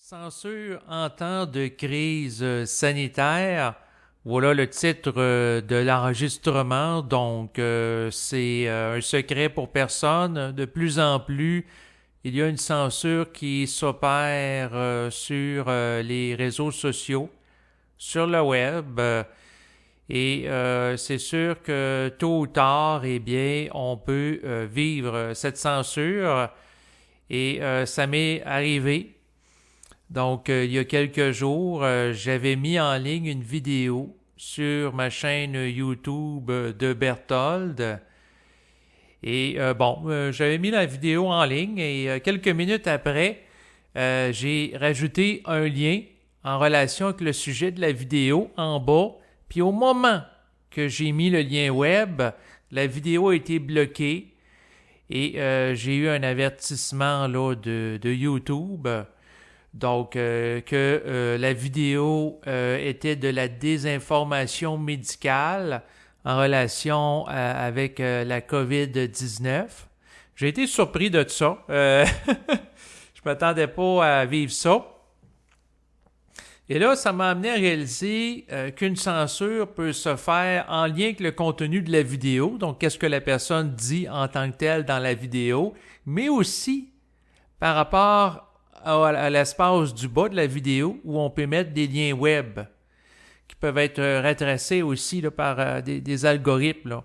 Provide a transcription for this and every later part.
Censure en temps de crise sanitaire. Voilà le titre de l'enregistrement. Donc, c'est un secret pour personne. De plus en plus, il y a une censure qui s'opère sur les réseaux sociaux, sur le web. Et c'est sûr que tôt ou tard, eh bien, on peut vivre cette censure. Et ça m'est arrivé. Donc, il y a quelques jours, j'avais mis en ligne une vidéo sur ma chaîne YouTube de Berthold. Et j'avais mis la vidéo en ligne et quelques minutes après, j'ai rajouté un lien en relation avec le sujet de la vidéo en bas. Puis au moment que j'ai mis le lien web, la vidéo a été bloquée et j'ai eu un avertissement là, de YouTube. Donc, la vidéo était de la désinformation médicale en relation avec la COVID-19. J'ai été surpris de ça. Je m'attendais pas à vivre ça. Et là, ça m'a amené à réaliser qu'une censure peut se faire en lien avec le contenu de la vidéo. Donc, qu'est-ce que la personne dit en tant que telle dans la vidéo, mais aussi par rapport à l'espace du bas de la vidéo où on peut mettre des liens web qui peuvent être retracés aussi là, par des algorithmes. Là.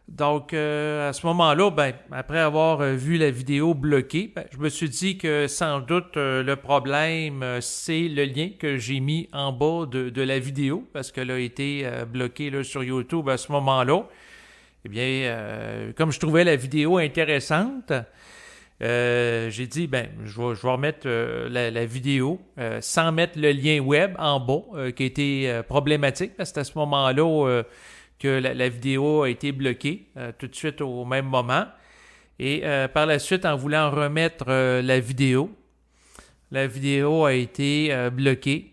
Donc, à ce moment-là, après avoir vu la vidéo bloquée, je me suis dit que sans doute le problème, c'est le lien que j'ai mis en bas de la vidéo parce qu'elle a été bloquée là, sur YouTube à ce moment-là. Eh bien, comme je trouvais la vidéo intéressante, j'ai dit, je vais remettre la vidéo sans mettre le lien web en bas qui a été problématique parce que c'est à ce moment-là que la vidéo a été bloquée tout de suite au même moment. Et par la suite, en voulant remettre la vidéo a été bloquée.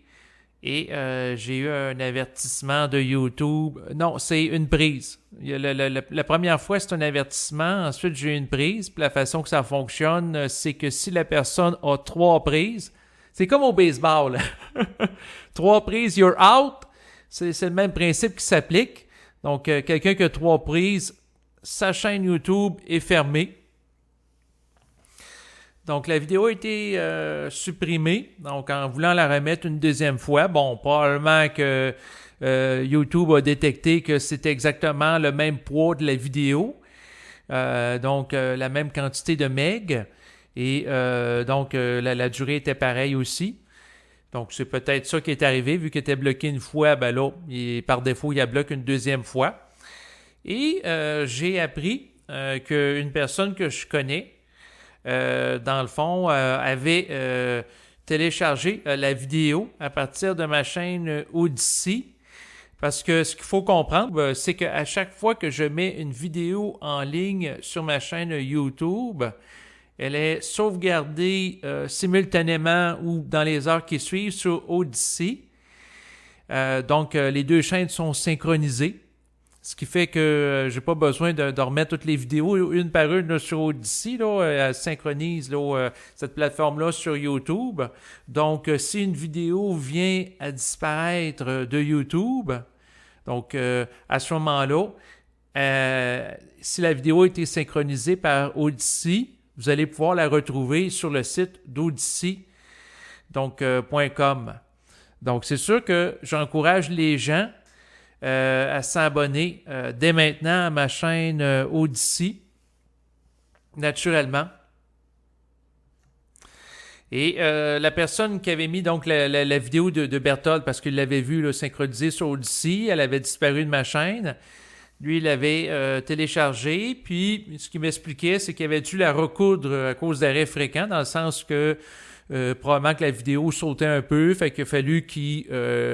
Et j'ai eu un avertissement de YouTube. Non, c'est une prise. La première fois, c'est un avertissement. Ensuite, j'ai eu une prise. Puis la façon que ça fonctionne, c'est que si la personne a 3 prises, c'est comme au baseball. 3 prises, you're out. C'est le même principe qui s'applique. Donc, quelqu'un qui a 3 prises, sa chaîne YouTube est fermée. Donc, la vidéo a été supprimée. Donc, en voulant la remettre une deuxième fois, probablement que YouTube a détecté que c'était exactement le même poids de la vidéo. La même quantité de meg. Et la durée était pareille aussi. Donc, c'est peut-être ça qui est arrivé. Vu qu'il était bloqué une fois, par défaut, il la bloque une deuxième fois. Et j'ai appris qu'une personne que je connais, dans le fond, avait téléchargé la vidéo à partir de ma chaîne Odyssey. Parce que ce qu'il faut comprendre, c'est qu'à chaque fois que je mets une vidéo en ligne sur ma chaîne YouTube, elle est sauvegardée simultanément ou dans les heures qui suivent sur Odyssey. Donc, les deux chaînes sont synchronisées. Ce qui fait que j'ai pas besoin de remettre toutes les vidéos une par une là, sur Odyssey. Là, elle synchronise là, cette plateforme-là sur YouTube. Donc, si une vidéo vient à disparaître de YouTube, donc à ce moment-là, si la vidéo a été synchronisée par Odyssey, vous allez pouvoir la retrouver sur le site d'Odyssey, donc .com. Donc, c'est sûr que j'encourage les gens à s'abonner dès maintenant à ma chaîne Odyssey, naturellement. Et la personne qui avait mis donc la vidéo de Berthold, parce qu'il l'avait vue là, synchronisée sur Odyssey, elle avait disparu de ma chaîne. Lui, il l'avait téléchargée, puis ce qu'il m'expliquait, c'est qu'il avait dû la recoudre à cause d'arrêts fréquents, dans le sens que probablement que la vidéo sautait un peu, fait qu'il a fallu qu'il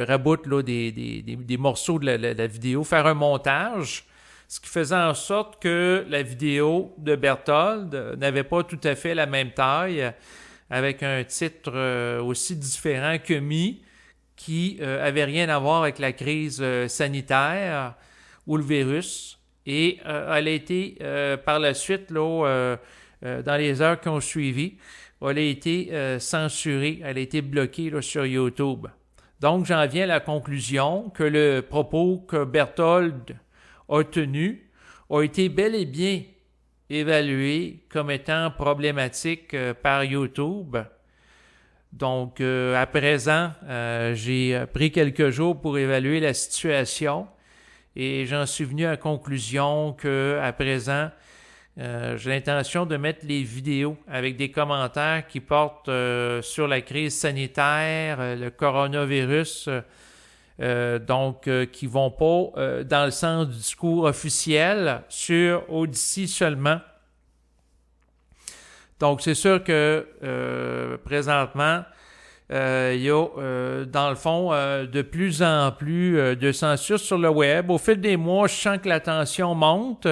raboute là, des morceaux de la vidéo, faire un montage, ce qui faisait en sorte que la vidéo de Berthold n'avait pas tout à fait la même taille, avec un titre aussi différent que Mi, qui avait rien à voir avec la crise sanitaire ou le virus. Et elle a été par la suite, là, dans les heures qui ont suivi, elle a été censurée, elle a été bloquée là, sur YouTube. Donc, j'en viens à la conclusion que le propos que Berthold a tenu a été bel et bien évalué comme étant problématique par YouTube. Donc, à présent, j'ai pris quelques jours pour évaluer la situation et j'en suis venu à la conclusion que, à présent, j'ai l'intention de mettre les vidéos avec des commentaires qui portent sur la crise sanitaire, le coronavirus, qui vont pas dans le sens du discours officiel sur Odysee seulement. Donc, c'est sûr que présentement, il y a, dans le fond, de plus en plus de censure sur le web. Au fil des mois, je sens que la tension monte.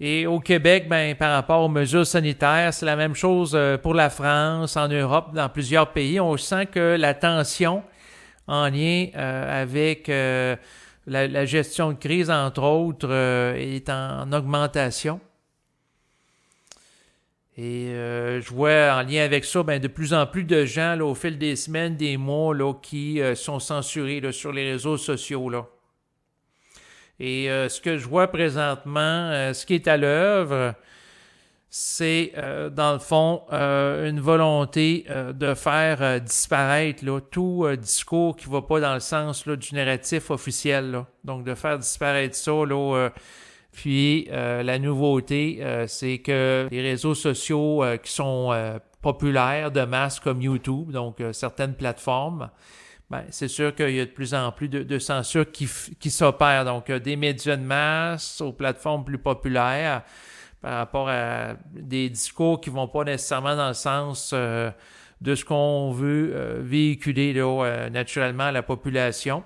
Et au Québec, par rapport aux mesures sanitaires, c'est la même chose pour la France, en Europe, dans plusieurs pays. On sent que la tension en lien avec la gestion de crise, entre autres, est en augmentation. Et je vois en lien avec ça, de plus en plus de gens là, au fil des semaines, des mois, là, qui sont censurés là, sur les réseaux sociaux. Là. Et ce que je vois présentement, ce qui est à l'œuvre, c'est dans le fond une volonté de faire disparaître là, tout discours qui ne va pas dans le sens là, du narratif officiel. Là. Donc de faire disparaître ça. Là, puis la nouveauté, c'est que les réseaux sociaux qui sont populaires de masse comme YouTube, donc certaines plateformes, c'est sûr qu'il y a de plus en plus de censure qui s'opère. Donc, des médias de masse aux plateformes plus populaires par rapport à des discours qui ne vont pas nécessairement dans le sens de ce qu'on veut véhiculer là, naturellement à la population.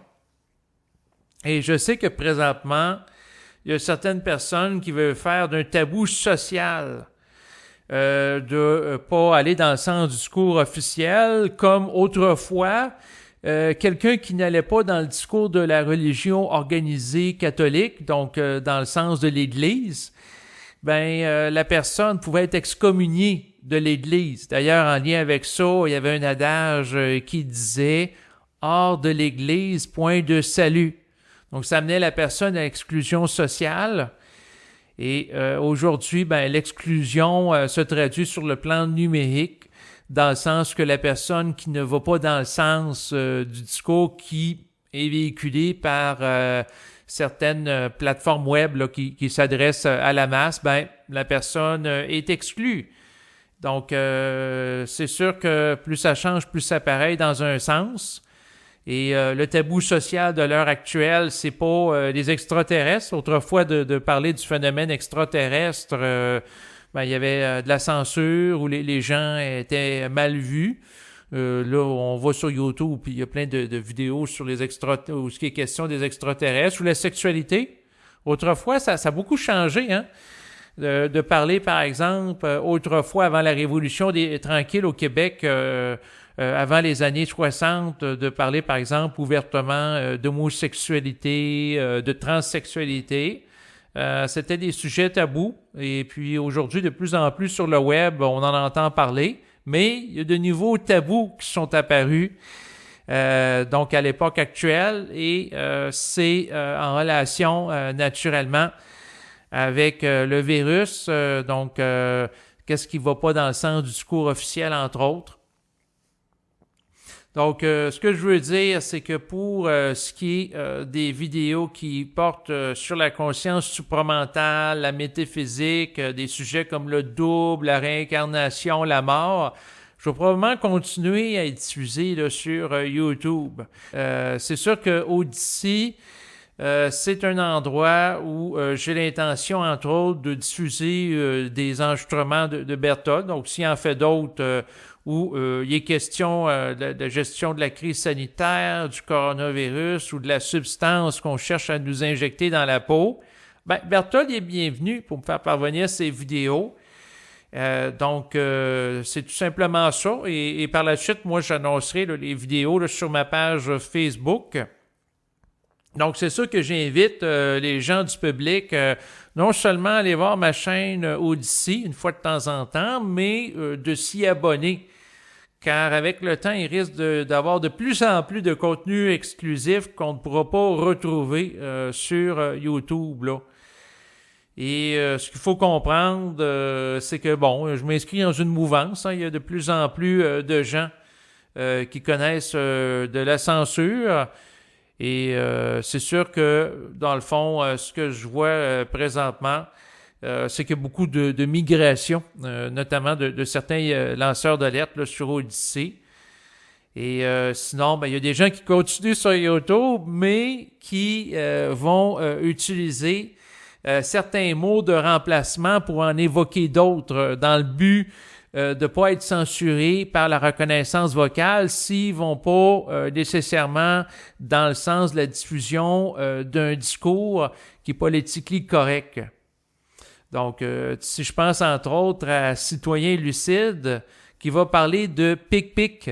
Et je sais que présentement, il y a certaines personnes qui veulent faire d'un tabou social de pas aller dans le sens du discours officiel comme autrefois. Quelqu'un qui n'allait pas dans le discours de la religion organisée catholique, donc dans le sens de l'Église, la personne pouvait être excommuniée de l'Église. D'ailleurs, en lien avec ça, il y avait un adage qui disait « hors de l'Église, point de salut ». Donc, ça amenait la personne à l'exclusion sociale. Et aujourd'hui, l'exclusion se traduit sur le plan numérique, dans le sens que la personne qui ne va pas dans le sens du discours qui est véhiculé par certaines plateformes web là, qui s'adressent à la masse, la personne est exclue. Donc, c'est sûr que plus ça change, plus ça paraît dans un sens. Et le tabou social de l'heure actuelle, c'est pas les extraterrestres. Autrefois, de parler du phénomène extraterrestre, il y avait de la censure où les gens étaient mal vus. Là, on va sur YouTube, puis il y a plein de vidéos sur les où ce qui est question des extraterrestres ou la sexualité. Autrefois, ça a beaucoup changé, hein? De parler, par exemple, autrefois, avant la Révolution tranquille au Québec, avant les années 60, de parler, par exemple, ouvertement d'homosexualité, de transsexualité. C'était des sujets tabous. Et puis aujourd'hui, de plus en plus sur le web, on en entend parler. Mais il y a de nouveaux tabous qui sont apparus donc à l'époque actuelle. Et c'est en relation naturellement avec le virus. Qu'est-ce qui ne va pas dans le sens du discours officiel, entre autres. Donc, ce que je veux dire, c'est que pour ce qui est des vidéos qui portent sur la conscience supramentale, la métaphysique, des sujets comme le double, la réincarnation, la mort, je vais probablement continuer à être diffusé là, sur YouTube. C'est sûr que Odysee, c'est un endroit où j'ai l'intention, entre autres, de diffuser des enregistrements de Berthold. Donc, s'il en fait d'autres où il est question de gestion de la crise sanitaire, du coronavirus ou de la substance qu'on cherche à nous injecter dans la peau, Berthold est bienvenu pour me faire parvenir ces vidéos. C'est tout simplement ça. Et par la suite, moi, j'annoncerai là, les vidéos là, sur ma page Facebook. Donc, c'est sûr que j'invite les gens du public non seulement à aller voir ma chaîne Odyssey une fois de temps en temps, mais de s'y abonner. Car avec le temps, il risque d'avoir de plus en plus de contenu exclusif qu'on ne pourra pas retrouver sur YouTube, là. Et ce qu'il faut comprendre, c'est que, bon, je m'inscris dans une mouvance. Il y a de plus en plus de gens qui connaissent de la censure. Et c'est sûr que, dans le fond, ce que je vois présentement, c'est qu'il y a beaucoup de migration, notamment de certains lanceurs d'alerte là, sur Odyssey. Et sinon, il y a des gens qui continuent sur YouTube, mais qui vont utiliser certains mots de remplacement pour en évoquer d'autres dans le but de ne pas être censurés par la reconnaissance vocale s'ils vont pas nécessairement dans le sens de la diffusion d'un discours qui est politiquement correct. Donc, si je pense entre autres à Citoyen Lucide qui va parler de pic-pic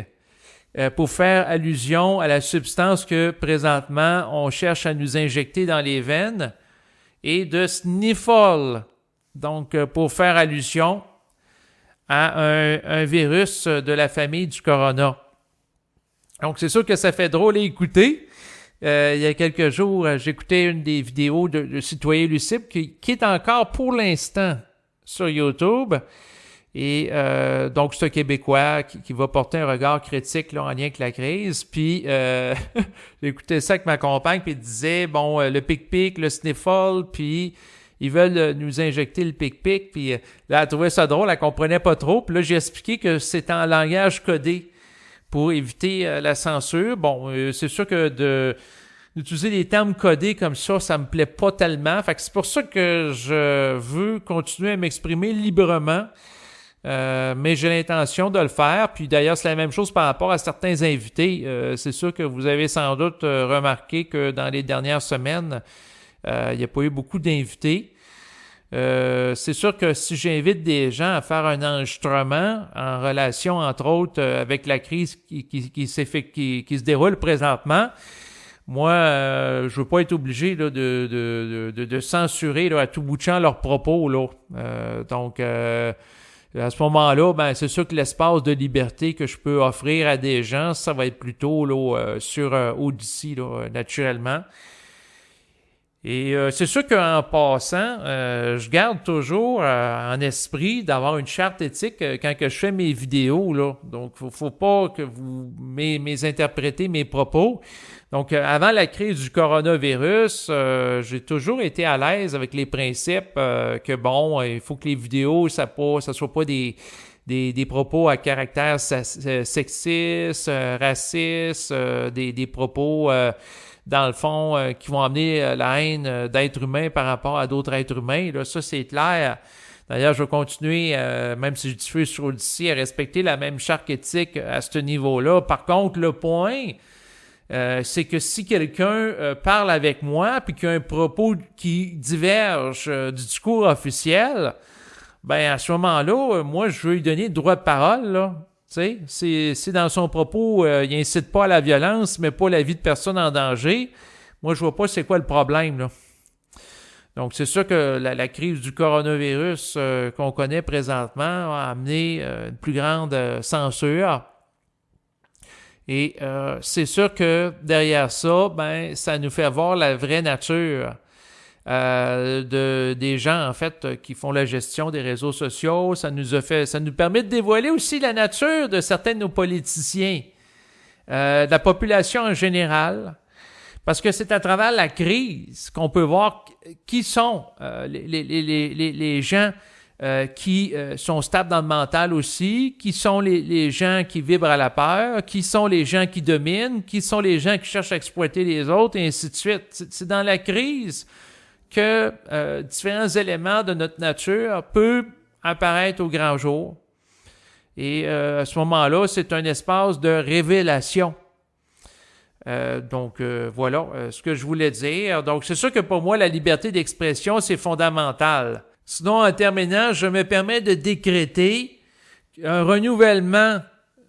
pour faire allusion à la substance que présentement on cherche à nous injecter dans les veines, et de sniffle, donc pour faire allusion à un virus de la famille du corona. Donc, c'est sûr que ça fait drôle à écouter. Il y a quelques jours, j'écoutais une des vidéos de Citoyen Lucide qui est encore pour l'instant sur YouTube. Et donc, c'est un Québécois qui va porter un regard critique là, en lien avec la crise. Puis, j'écoutais ça avec ma compagne, puis il disait, bon, le pic-pic, le sniffle, puis ils veulent nous injecter le pic-pic. Puis là, elle trouvait ça drôle, elle comprenait pas trop. Puis là, j'ai expliqué que c'était en langage codé pour éviter la censure. Bon, c'est sûr que d'utiliser des termes codés comme ça me plaît pas tellement. Fait que c'est pour ça que je veux continuer à m'exprimer librement. Mais j'ai l'intention de le faire. Puis d'ailleurs, c'est la même chose par rapport à certains invités. C'est sûr que vous avez sans doute remarqué que dans les dernières semaines, il n'y a pas eu beaucoup d'invités. C'est sûr que si j'invite des gens à faire un enregistrement en relation, entre autres, avec la crise qui se déroule présentement, moi, je veux pas être obligé là, de censurer là, à tout bout de champ leurs propos. Là. Donc, à ce moment-là, ben c'est sûr que l'espace de liberté que je peux offrir à des gens, ça va être plutôt là, sur Odyssey, là, naturellement. Et c'est sûr qu'en passant, je garde toujours en esprit d'avoir une charte éthique quand que je fais mes vidéos, là. Donc, faut pas que vous mésinterprétez mes propos. Donc, avant la crise du coronavirus, j'ai toujours été à l'aise avec les principes que, bon, il faut que les vidéos, ça soit pas des propos à caractère sexiste, raciste, des propos... dans le fond, qui vont amener la haine d'êtres humains par rapport à d'autres êtres humains. Là, ça, c'est clair. D'ailleurs, je vais continuer, même si je diffuse sur Odyssey, à respecter la même charte éthique à ce niveau-là. Par contre, le point, c'est que si quelqu'un parle avec moi puis qu'il y a un propos qui diverge du discours officiel, ben à ce moment-là, moi, je veux lui donner le droit de parole, là. Tu sais, si dans son propos, il incite pas à la violence, mais pas la vie de personne en danger, moi, je vois pas c'est quoi le problème, là. Donc, c'est sûr que la crise du coronavirus qu'on connaît présentement a amené une plus grande censure. Et c'est sûr que derrière ça, ben, ça nous fait voir la vraie nature des gens en fait qui font la gestion des réseaux sociaux. Ça nous permet de dévoiler aussi la nature de certains de nos politiciens, de la population en général, parce que c'est à travers la crise qu'on peut voir qui sont les gens qui sont stables dans le mental aussi, qui sont les gens qui vibrent à la peur, qui sont les gens qui dominent, qui sont les gens qui cherchent à exploiter les autres, et ainsi de suite. C'est dans la crise que différents éléments de notre nature peuvent apparaître au grand jour. Et à ce moment-là, c'est un espace de révélation. Donc, voilà ce que je voulais dire. Donc, c'est sûr que pour moi, la liberté d'expression, c'est fondamental. Sinon, en terminant, je me permets de décréter un renouvellement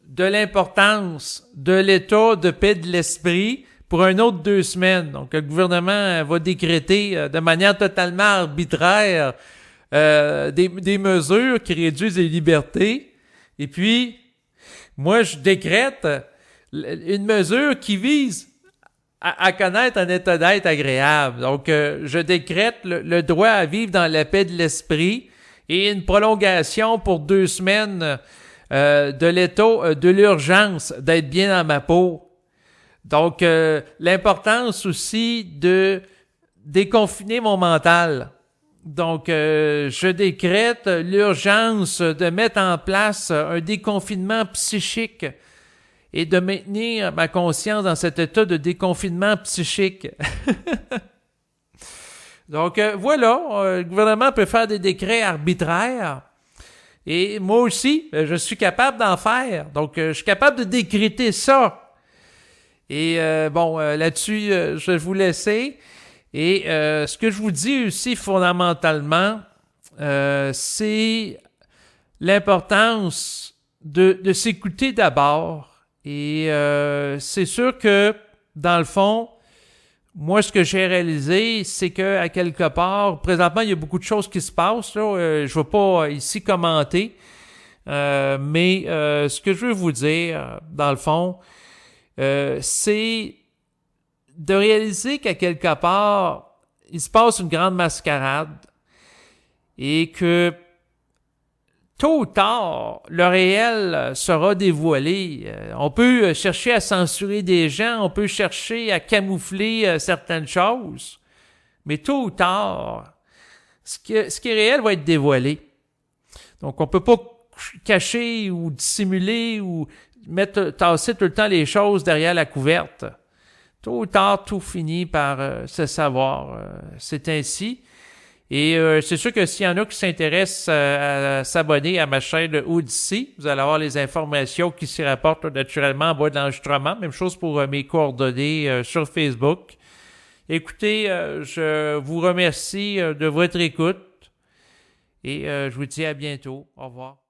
de l'importance de l'état de paix de l'esprit pour un autre 2 semaines. Donc, le gouvernement va décréter de manière totalement arbitraire des mesures qui réduisent les libertés. Et puis, moi, je décrète une mesure qui vise à connaître un état d'être agréable. Donc, je décrète le droit à vivre dans la paix de l'esprit et une prolongation pour 2 semaines de l'état de l'urgence d'être bien dans ma peau. Donc, l'importance aussi de déconfiner mon mental. Donc, je décrète l'urgence de mettre en place un déconfinement psychique et de maintenir ma conscience dans cet état de déconfinement psychique. Donc, voilà, le gouvernement peut faire des décrets arbitraires. Et moi aussi, je suis capable d'en faire. Donc, je suis capable de décréter ça. Et là-dessus, je vais vous laisser. Et ce que je vous dis aussi fondamentalement, c'est l'importance de s'écouter d'abord. Et c'est sûr que, dans le fond, moi, ce que j'ai réalisé, c'est que à quelque part, présentement, il y a beaucoup de choses qui se passent. Là, je ne vais pas ici commenter, mais ce que je veux vous dire, dans le fond, c'est de réaliser qu'à quelque part, il se passe une grande mascarade et que tôt ou tard, le réel sera dévoilé. On peut chercher à censurer des gens, on peut chercher à camoufler certaines choses, mais tôt ou tard, ce qui est réel va être dévoilé. Donc, on peut pas cacher ou dissimuler ou tasser tout le temps les choses derrière la couverte. Tôt ou tard, tout finit par se savoir. C'est ainsi. Et c'est sûr que s'il y en a qui s'intéressent à s'abonner à ma chaîne Odyssey, vous allez avoir les informations qui s'y rapportent naturellement en bas de l'enregistrement. Même chose pour mes coordonnées sur Facebook. Écoutez, je vous remercie de votre écoute et je vous dis à bientôt. Au revoir.